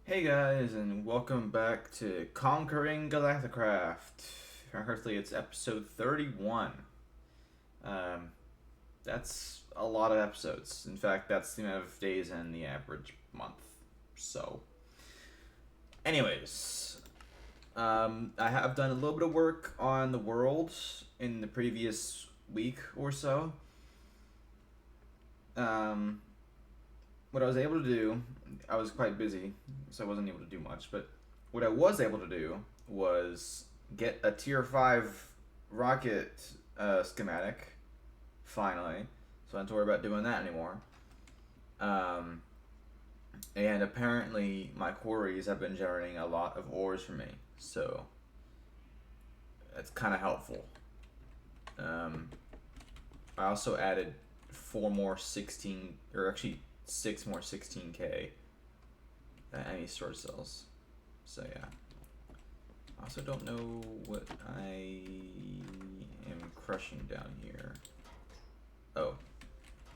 Hey guys, and welcome back to Conquering Galacticraft. Currently, it's episode 31. Um, that's a lot of episodes. In fact, that's the amount of days in the average month. So, anyways, I have done a little bit of work on the world in the previous week or so. Um, what I was able to do, I was quite busy, so I wasn't able to do much. But what I was able to do was get a tier 5 rocket schematic, finally. So I don't have to worry about doing that anymore. Um, and apparently, my quarries have been generating a lot of ores for me, so it's kind of helpful. Um, I also added 4 more 16, or actually 6 more 16K any storage cells. So yeah. I also don't know what I am crushing down here. Oh.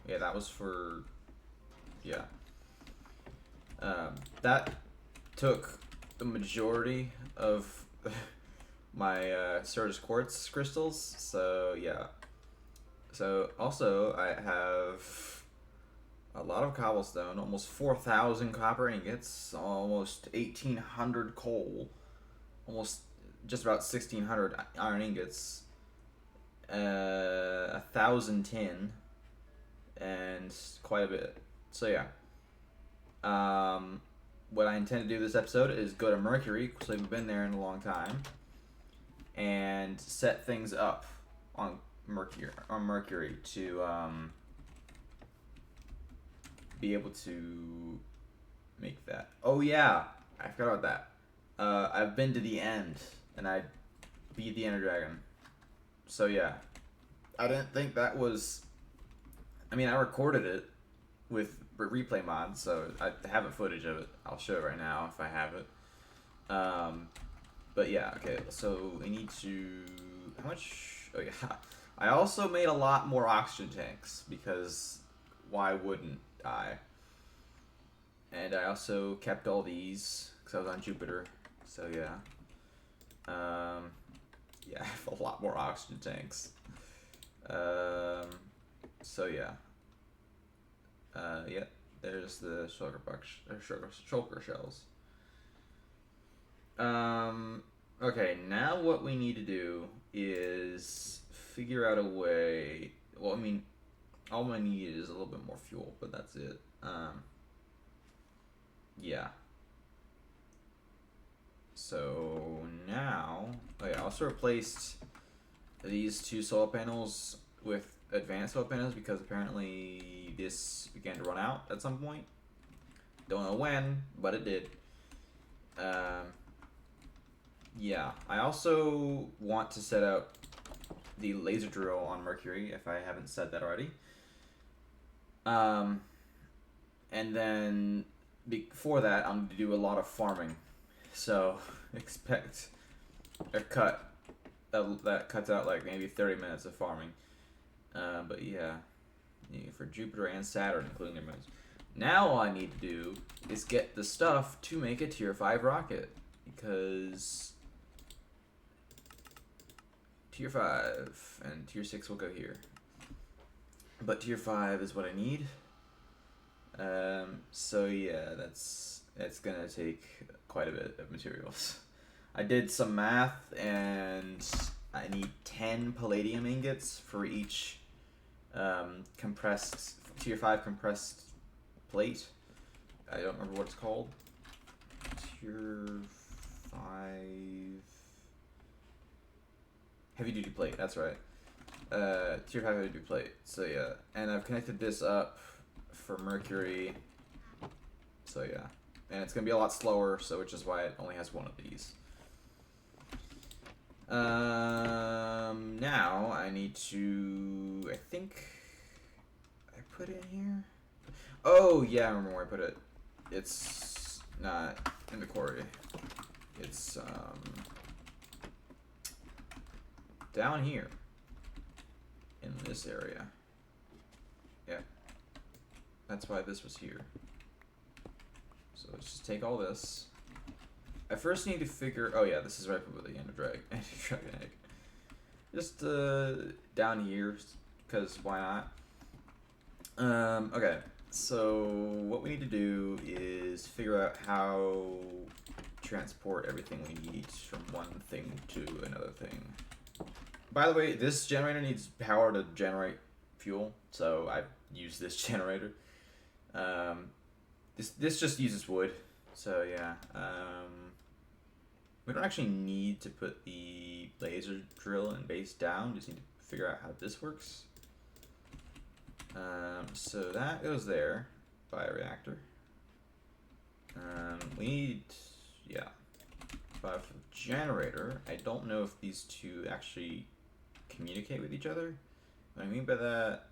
Yeah, that was for... Yeah. That took the majority of my Certus Quartz crystals. So yeah. So also I have a lot of cobblestone, almost 4,000 copper ingots, almost 1,800 coal, almost just about 1,600 iron ingots, 1,000 tin, and quite a bit. So yeah, what I intend to do this episode is go to Mercury, because we've been there in a long time, and set things up on Mercury to be able to make that. Oh yeah, I forgot about that. I've been to the end, and I beat the Ender Dragon. So yeah, I didn't think that was. I mean, I recorded it with replay mod, so I have a footage of it. I'll show it right now if I have it. But yeah, okay. So we need to. How much? Oh yeah. I also made a lot more oxygen tanks because why wouldn't I? And I also kept all these because I was on Jupiter. So yeah. Yeah, I have a lot more oxygen tanks. So yeah. Yeah. There's the shulker shells. Okay, now what we need to do is figure out a way. Well, I mean, all I need is a little bit more fuel, but that's it. Yeah. So now, oh yeah, I also replaced these two solar panels with advanced solar panels because apparently this began to run out at some point. Don't know when, but it did. Yeah, I also want to set up the laser drill on Mercury if I haven't said that already. And then before that, I'm going to do a lot of farming. So expect a cut that cuts out like maybe 30 minutes of farming. But yeah, for Jupiter and Saturn, including their moons. Now all I need to do is get the stuff to make a tier 5 rocket. Because tier 5 and tier 6 will go here. But tier 5 is what I need. So yeah, that's gonna take quite a bit of materials. I did some math, and I need 10 palladium ingots for each compressed tier 5 compressed plate. I don't remember what it's called. Tier 5 heavy duty plate. That's right. Tier 5 heavy duty plate. So yeah, and I've connected this up for Mercury. So yeah, and it's gonna be a lot slower, so which is why it only has one of these. Now I need to. I think I put it in here. Oh yeah, I remember where I put it. It's not in the quarry. It's down here in this area. Yeah, that's why this was here. So let's just take all this. I first need to figure. Oh yeah, this is right with the Ender Dragon egg. Just down here, because why not? Okay, so what we need to do is figure out how to transport everything we need from one thing to another thing. By the way, this generator needs power to generate fuel, so I use this generator. This just uses wood, so yeah. We don't actually need to put the laser drill and base down, just need to figure out how this works. So that goes there, bioreactor. We need, yeah, but for the generator, I don't know if these two actually communicate with each other. What I mean by that,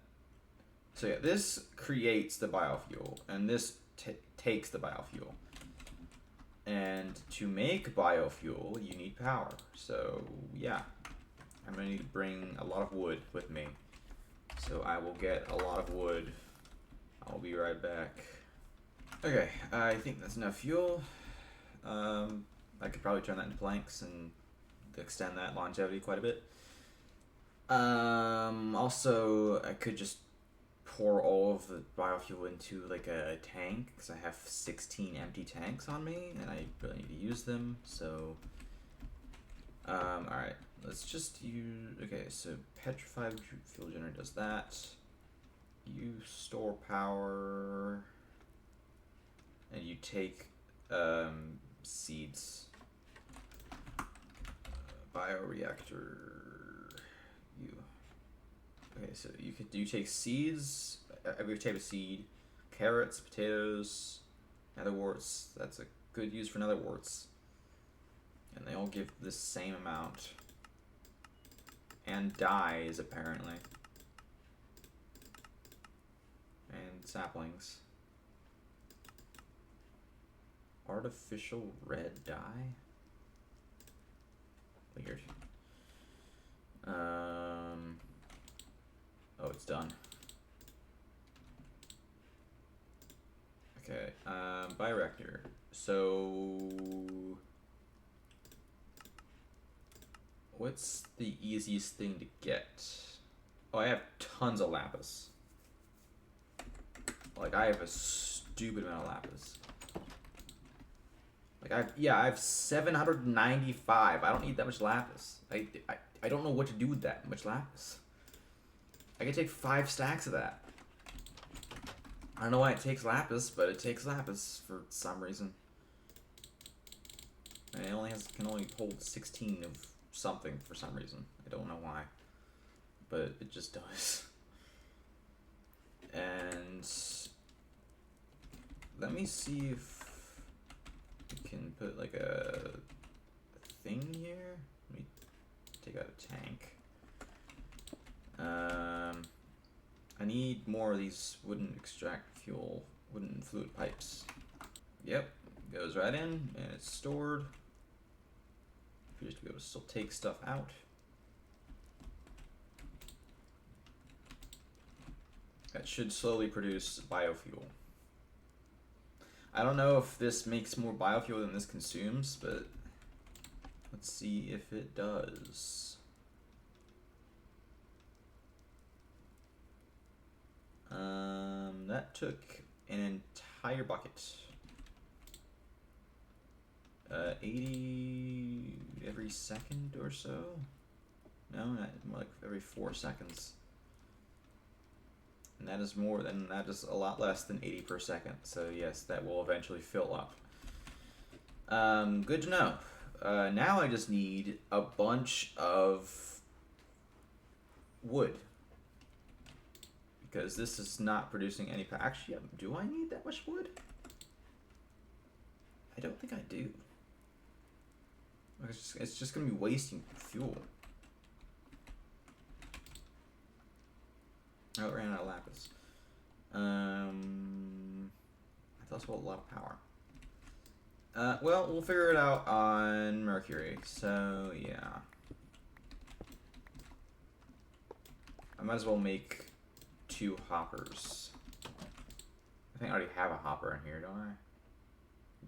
so yeah, this creates the biofuel, and this takes the biofuel. And to make biofuel, you need power. So yeah, I'm gonna need to bring a lot of wood with me. So I will get a lot of wood. I'll be right back. Okay, I think that's enough fuel. I could probably turn that into planks and extend that longevity quite a bit. Also, I could just pour all of the biofuel into like a tank, because I have 16 empty tanks on me and I really need to use them. So alright, let's just use, okay, so petrified fuel generator does that. You store power and you take seeds. Bioreactor, you. Okay, so you take seeds, every type of seed, carrots, potatoes, netherworts. That's a good use for netherworts. And they all give the same amount. And dyes, apparently. And saplings. Artificial red dye? Weird. Oh, it's done. Okay, bioreactor. So, what's the easiest thing to get? Oh, I have tons of lapis. Like, I have a stupid amount of lapis. Like, I have 795. I don't need that much lapis. I don't know what to do with that much lapis. I can take 5 stacks of that. I don't know why it takes lapis, but it takes lapis for some reason. And it can only hold 16 of something for some reason. I don't know why, but it just does. And let me see if we can put like a thing here. Let me take out a tank. I need more of these wooden extract fuel, wooden fluid pipes. Yep, goes right in and it's stored. Appears to be able to still take stuff out. That should slowly produce biofuel. I don't know if this makes more biofuel than this consumes, but let's see if it does. That took an entire bucket. 80 every second or so? No, not, more like every 4 seconds. And that is more than, that is a lot less than 80 per second. So yes, that will eventually fill up. Good to know. Now I just need a bunch of wood. Because this is not producing any power. Actually, do I need that much wood? I don't think I do. It's just going to be wasting fuel. Oh, it ran out of lapis. That's also a lot of power. Well, we'll figure it out on Mercury. So, yeah. I might as well make 2 hoppers. I think I already have a hopper in here, don't I?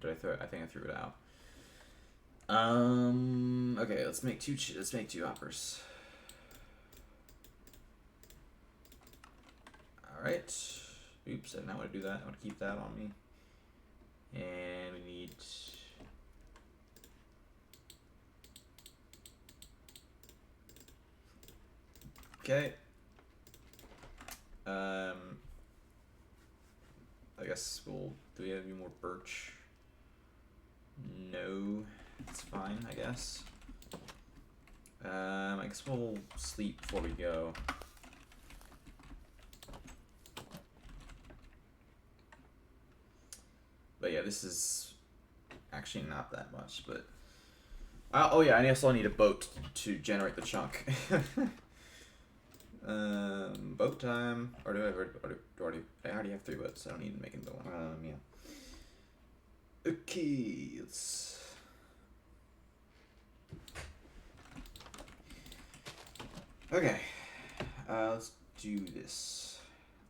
Did I throw it? I think I threw it out. Okay, let's make two hoppers. All right. Oops, I did not want to do that. I want to keep that on me. And we need. Okay. I guess we'll. Do we have any more birch? No, it's fine. I guess. I guess we'll sleep before we go. But yeah, this is actually not that much. But oh yeah, I also need a boat to generate the chunk. Boat time. Or do I already? I already have 3 boats. So I don't need to make another one. Yeah. Okay, let's. Okay, let's do this.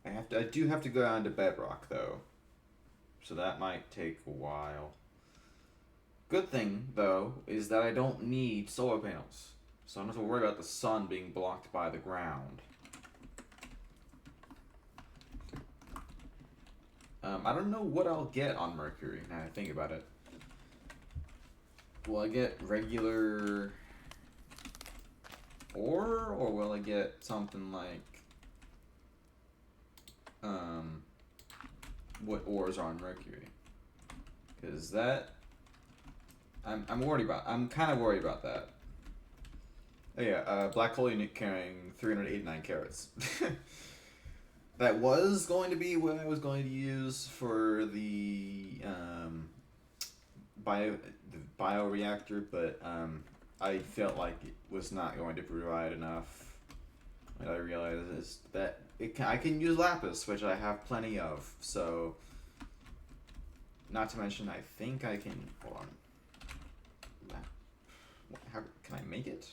I do have to go down to bedrock though, so that might take a while. Good thing though is that I don't need solar panels, so I don't have to worry about the sun being blocked by the ground. I don't know what I'll get on Mercury now that I think about it. Will I get regular ore, or will I get something like what ores are on Mercury? Because that I'm worried about. I'm kind of worried about that. Oh yeah, black hole unit carrying 389 carats. That was going to be what I was going to use for the bioreactor, but I felt like it was not going to provide enough. What I realized is that I can use lapis, which I have plenty of. So, not to mention, I think I can. Hold on. How can I make it?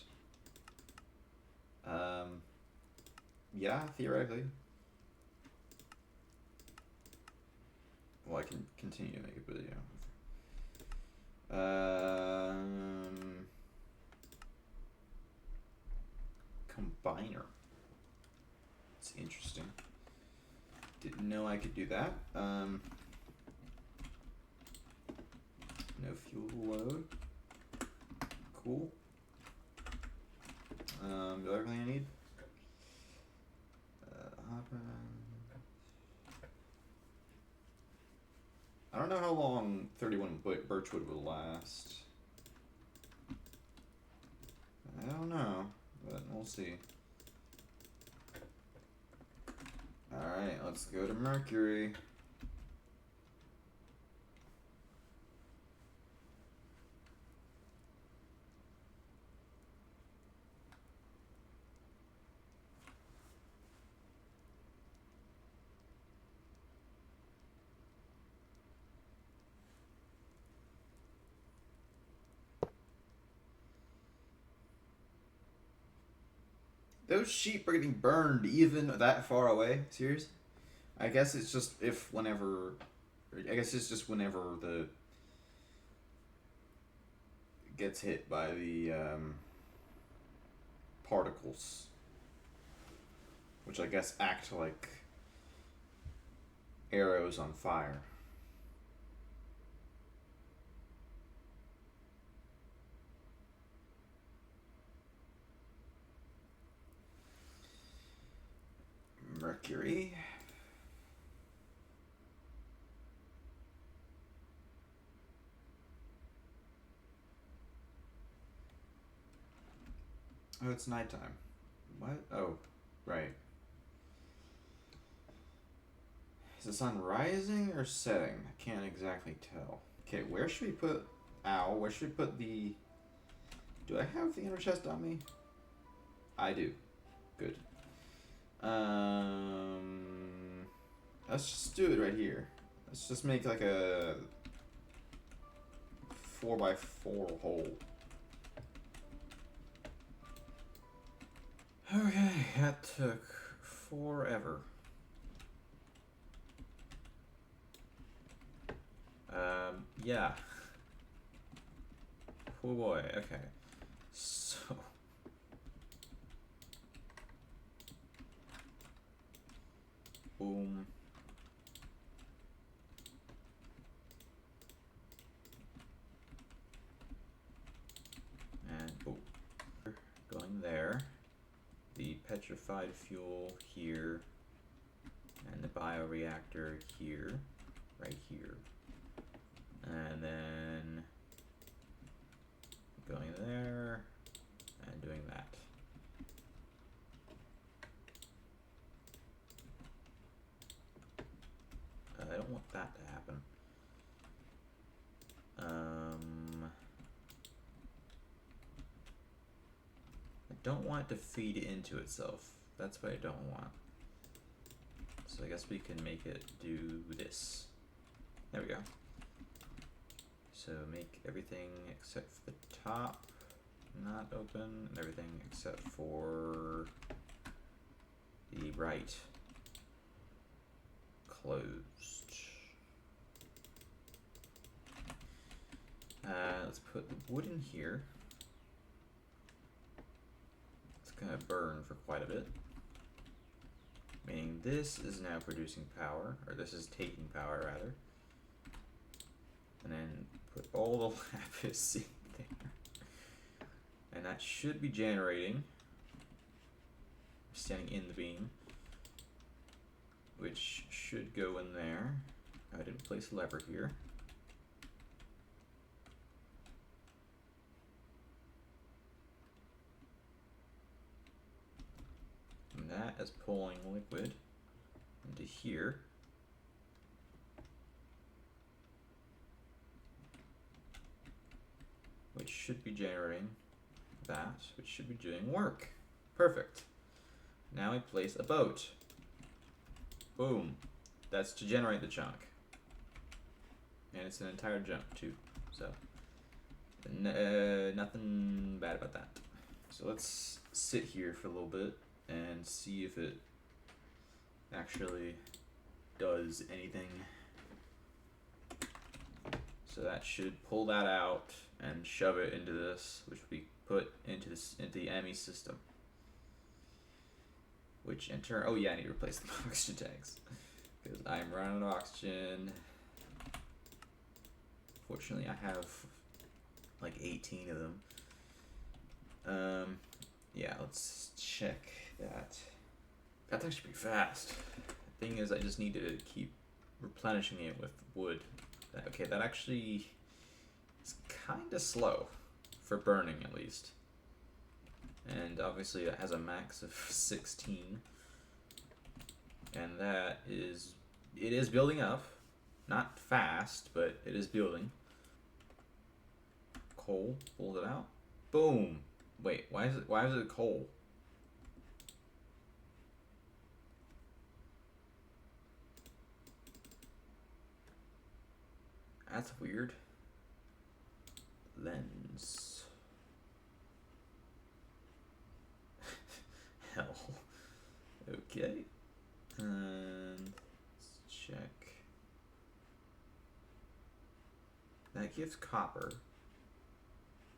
Yeah, theoretically. Well, I can continue to make it, but yeah. Combiner. It's interesting. Didn't know I could do that. No fuel load. Cool. Do everything I need? I don't know how long 31 birchwood will last. I don't know, but we'll see. Alright, let's go to Mercury. Those sheep are getting burned even that far away? Serious? I guess it's just whenever the gets hit by the particles, which I guess act like arrows on fire. Mercury. Oh, it's nighttime. What? Oh, right. Is the sun rising or setting? I can't exactly tell. Okay, where should we put... Ow, where should we put the... Do I have the inner chest on me? I do. Good. Let's just do it right here. Let's just make like a 4x4 hole. Okay, that took forever. Yeah. Oh boy, okay. So... Boom. And boom. Going there. The petrified fuel here. And the bioreactor here. Right here. And then going there and doing that. I don't want that to happen. I don't want it to feed into itself. That's what I don't want. So I guess we can make it do this. There we go. So make everything except for the top not open, and everything except for the right closed. Let's put the wood in here. It's gonna burn for quite a bit. Meaning this is now producing power, or this is taking power rather. And then put all the lapis in there. And that should be generating. Standing in the beam. Which should go in there. I didn't place a lever here. And that is pulling liquid into here. Which should be generating that, which should be doing work. Perfect. Now I place a boat. Boom. That's to generate the chunk. And it's an entire jump too, so nothing bad about that. So let's sit here for a little bit and see if it actually does anything. So that should pull that out and shove it into this, which we put into the ME system. Which in turn, oh yeah, I need to replace the oxygen tanks because I'm running out of oxygen. Fortunately, I have like 18 of them. Yeah, let's check that. That's actually pretty fast. The thing is, I just need to keep replenishing it with wood. Okay, that actually is kind of slow for burning, at least. And obviously, it has a max of 16, and that is building up. Not fast, but it is building. Coal, pulls it out. Boom. Wait, why is it coal? That's weird. Lens. Hell. Okay. And let's check. That gives copper.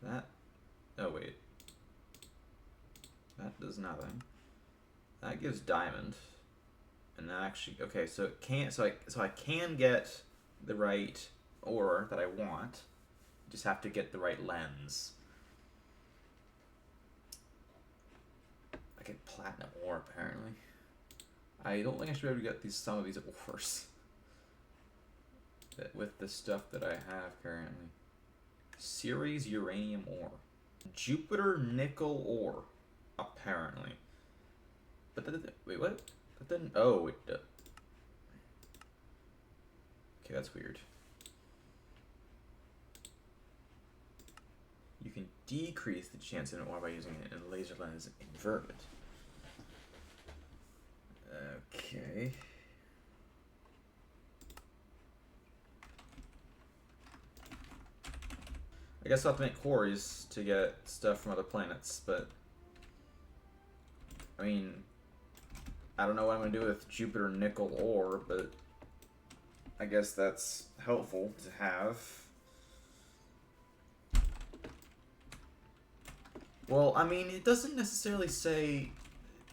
That. Oh wait. That does nothing. That gives diamond. And that actually, okay, so it can't. So I can get the right ore that I want. Just have to get the right lens. I get platinum ore apparently. I don't think I should be able to get some of these ores with the stuff that I have currently. Ceres uranium ore. Jupiter nickel ore, apparently. But then, wait, what? But then, oh, wait. Okay, that's weird. You can decrease the chance of an ore by using it in laser lens inverted. Okay. I guess I'll have to make quarries to get stuff from other planets, but I mean, I don't know what I'm going to do with Jupiter nickel ore, but I guess that's helpful to have. Well, I mean, it doesn't necessarily say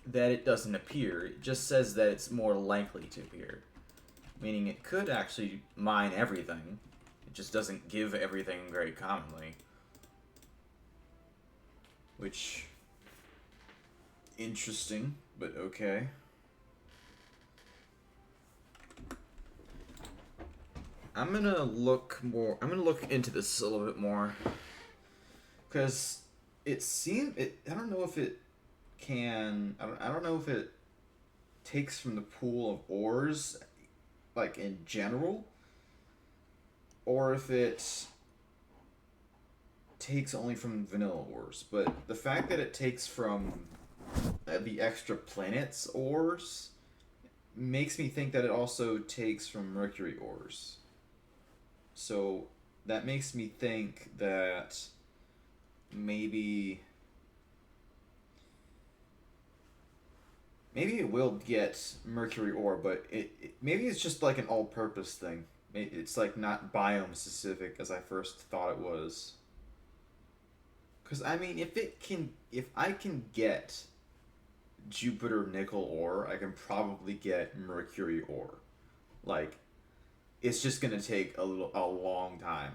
that it doesn't appear. It just says that it's more likely to appear. Meaning it could actually mine everything. It just doesn't give everything very commonly. Which, interesting, but okay. I'm gonna look into this a little bit more. Because I don't know if it I don't know if it takes from the pool of ores, like in general, or if it takes only from vanilla ores. But the fact that it takes from the extra planets ores makes me think that it also takes from Mercury ores. So that makes me think that maybe maybe it will get Mercury ore, but maybe it's just like an all-purpose thing. It's like not biome specific as I first thought it was. Because I mean, if I can get Jupiter nickel ore, I can probably get Mercury ore. Like, it's just gonna take a long time,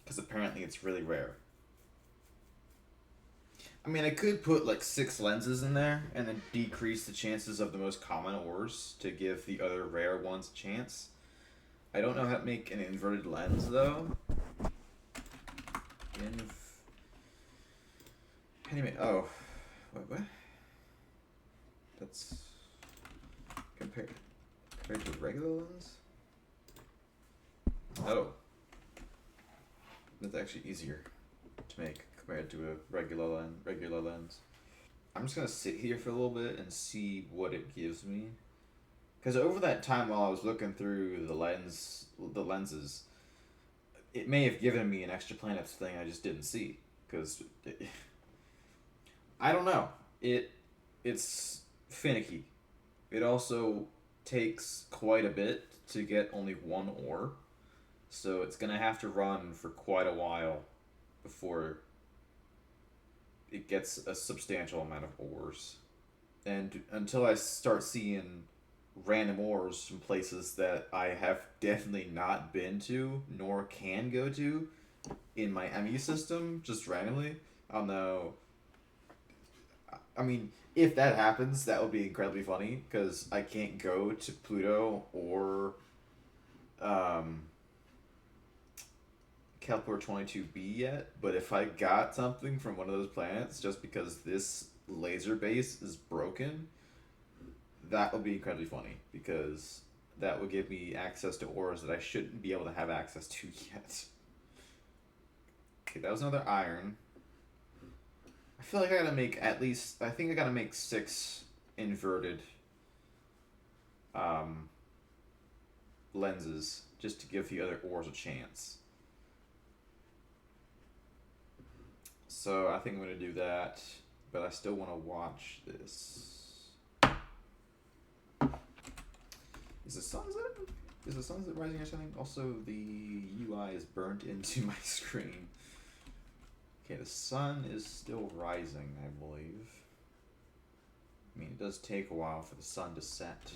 because apparently it's really rare. I mean, I could put like 6 lenses in there and then decrease the chances of the most common ores to give the other rare ones a chance. I don't know how to make an inverted lens though. Anyway, oh, what? That's compared to a regular lens. Oh, that's actually easier to make compared to a Regular lens. I'm just gonna sit here for a little bit and see what it gives me. Because over that time while I was looking through the lenses, it may have given me an extra planets thing I just didn't see. Because I don't know. It's finicky. It also takes quite a bit to get only one ore, so it's gonna have to run for quite a while before it gets a substantial amount of ores. And until I start seeing random ores from places that I have definitely not been to nor can go to in my ME system just randomly, I'll know. I mean, if that happens, that would be incredibly funny because I can't go to Pluto or um, Kepler 22b yet. But if I got something from one of those planets just because this laser base is broken, that would be incredibly funny because that would give me access to ores that I shouldn't be able to have access to yet. Okay, that was another iron. I feel like I gotta make at least. I think I gotta make 6 inverted um, lenses just to give the other ores a chance. So I think I'm gonna do that, but I still want to watch this. Is the sunset? Is the sunset rising or something? Also, the UI is burnt into my screen. Okay, the sun is still rising, I believe. I mean, it does take a while for the sun to set.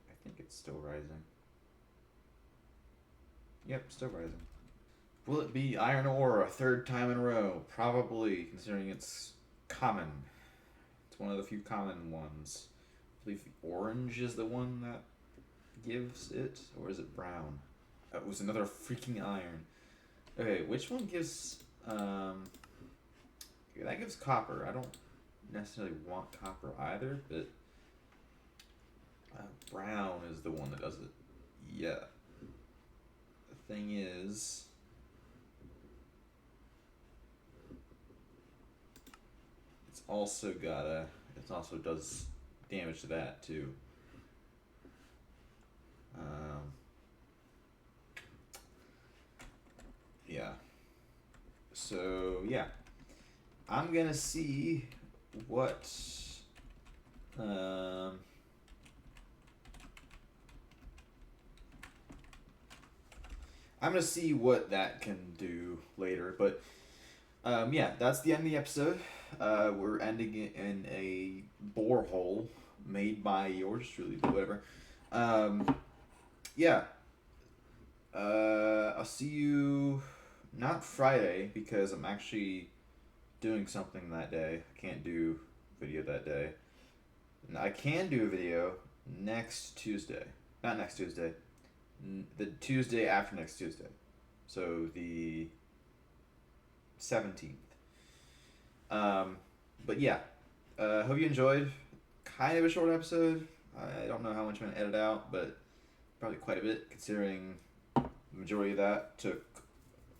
I think it's still rising. Yep, still rising. Will it be iron ore a third time in a row? Probably, considering it's common. It's one of the few common ones. I believe the orange is the one that gives it, or is it brown? It was another freaking iron. Okay, which one gives, that gives copper. I don't necessarily want copper either, but brown is the one that does it. Yeah. The thing is, it also does damage to that too. Yeah. So yeah, I'm gonna see what. Um, I'm gonna see what that can do later, but Yeah, that's the end of the episode. We're ending it in a borehole made by yours truly, but whatever. Um, yeah. I'll see you not Friday because I'm actually doing something that day. I can't do video that day. I can do a video next Tuesday. Not next Tuesday. The Tuesday after next Tuesday. So the 17th. Um, but yeah, hope you enjoyed. Kind of a short episode. I don't know how much I'm going to edit out, but probably quite a bit considering the majority of that took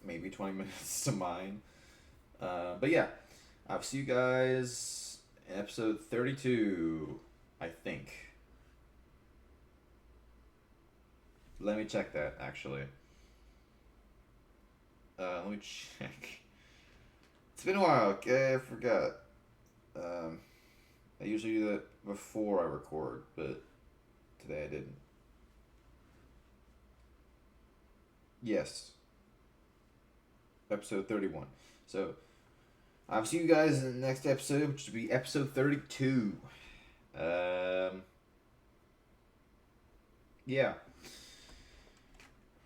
maybe 20 minutes to mine. But yeah, I'll see you guys in episode 32, I think. Let me check that, actually. Let me check. It's been a while, okay? I forgot. Um, I usually do that before I record, but today I didn't. Yes, episode 31. So, I'll see you guys in the next episode, which will be episode 32. Um, yeah.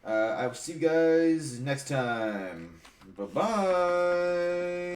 I will see you guys next time. Bye bye.